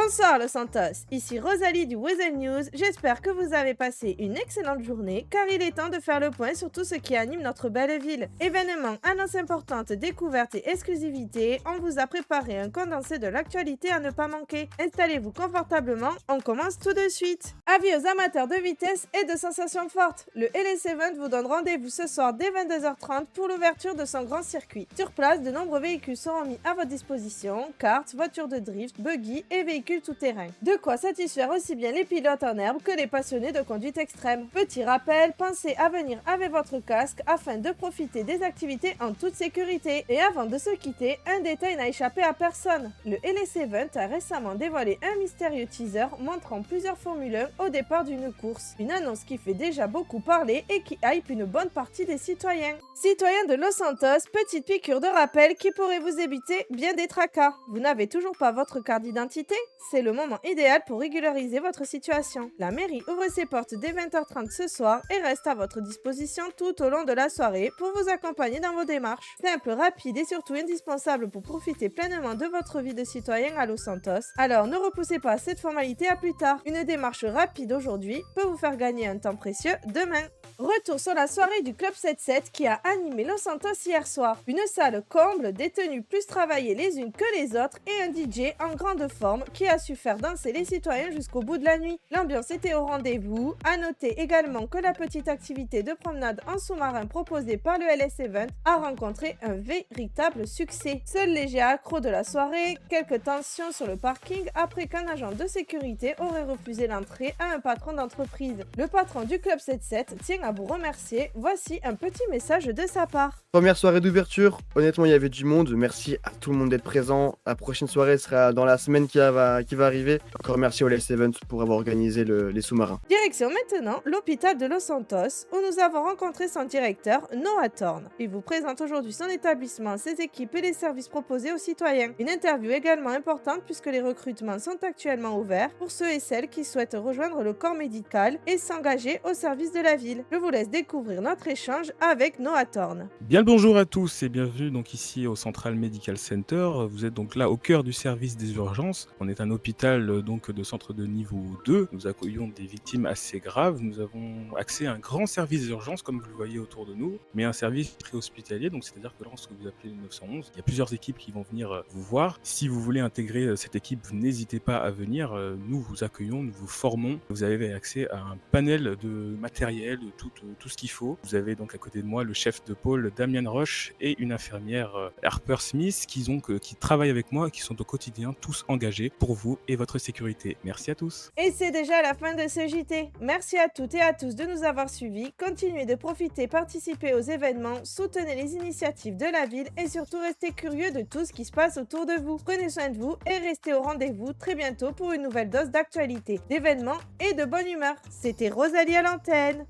Bonsoir Los Santos, ici Rosalie du Weasel News, j'espère que vous avez passé une excellente journée car il est temps de faire le point sur tout ce qui anime notre belle ville. Événements, annonces importantes, découvertes et exclusivités, on vous a préparé un condensé de l'actualité à ne pas manquer. Installez-vous confortablement, on commence tout de suite. Avis aux amateurs de vitesse et de sensations fortes, le LS7 vous donne rendez-vous ce soir dès 22h30 pour l'ouverture de son grand circuit. Sur place, de nombreux véhicules seront mis à votre disposition, karts, voitures de drift, buggy et véhicules tout-terrain. De quoi satisfaire aussi bien les pilotes en herbe que les passionnés de conduite extrême. Petit rappel, pensez à venir avec votre casque afin de profiter des activités en toute sécurité. Et avant de se quitter, un détail n'a échappé à personne. Le LS7 a récemment dévoilé un mystérieux teaser montrant plusieurs Formule 1 au départ d'une course. Une annonce qui fait déjà beaucoup parler et qui hype une bonne partie des citoyens. Citoyens de Los Santos, petite piqûre de rappel qui pourrait vous éviter bien des tracas. Vous n'avez toujours pas votre carte d'identité? C'est le moment idéal pour régulariser votre situation. La mairie ouvre ses portes dès 20h30 ce soir et reste à votre disposition tout au long de la soirée pour vous accompagner dans vos démarches. Simple, rapide et surtout indispensable pour profiter pleinement de votre vie de citoyen à Los Santos. Alors ne repoussez pas cette formalité à plus tard. Une démarche rapide aujourd'hui peut vous faire gagner un temps précieux demain. Retour sur la soirée du Club 77 qui a animé Los Santos hier soir. Une salle comble, des tenues plus travaillées les unes que les autres et un DJ en grande forme qui a su faire danser les citoyens jusqu'au bout de la nuit. L'ambiance était au rendez-vous. À noter également que la petite activité de promenade en sous-marin proposée par le LS7 a rencontré un véritable succès. Seul léger accro de la soirée, quelques tensions sur le parking après qu'un agent de sécurité aurait refusé l'entrée à un patron d'entreprise. Le patron du Club 77 tient à vous remercier. Voici un petit message de sa part. Première soirée d'ouverture, honnêtement il y avait du monde, merci à tout le monde d'être présent. La prochaine soirée sera dans la semaine qui va arriver. Encore merci au LS7 pour avoir organisé les sous-marins. Direction maintenant l'hôpital de Los Santos où nous avons rencontré son directeur Noah Thorne. Il vous présente aujourd'hui son établissement, ses équipes et les services proposés aux citoyens. Une interview également importante puisque les recrutements sont actuellement ouverts pour ceux et celles qui souhaitent rejoindre le corps médical et s'engager au service de la ville. Je vous laisse découvrir notre échange avec Noah Thorne. Bien le bonjour à tous et bienvenue donc ici au Central Medical Center. Vous êtes donc là au cœur du service des urgences. On est un hôpital donc de centre de niveau 2. Nous accueillons des victimes assez graves. Nous avons accès à un grand service d'urgence comme vous le voyez autour de nous, mais un service préhospitalier. Donc c'est-à-dire que lorsque vous appelez le 911, il y a plusieurs équipes qui vont venir vous voir. Si vous voulez intégrer cette équipe, n'hésitez pas à venir. Nous vous accueillons, nous vous formons. Vous avez accès à un panel de matériel, de tout ce qu'il faut. Vous avez donc à côté de moi le chef de pôle Damien Roche et une infirmière Harper Smith qui travaillent avec moi et qui sont au quotidien tous engagés pour vous et votre sécurité. Merci à tous. Et c'est déjà la fin de ce JT. Merci à toutes et à tous de nous avoir suivis. Continuez de profiter, participer aux événements, soutenez les initiatives de la ville et surtout restez curieux de tout ce qui se passe autour de vous. Prenez soin de vous et restez au rendez-vous très bientôt pour une nouvelle dose d'actualité, d'événements et de bonne humeur. C'était Rosalie à l'antenne.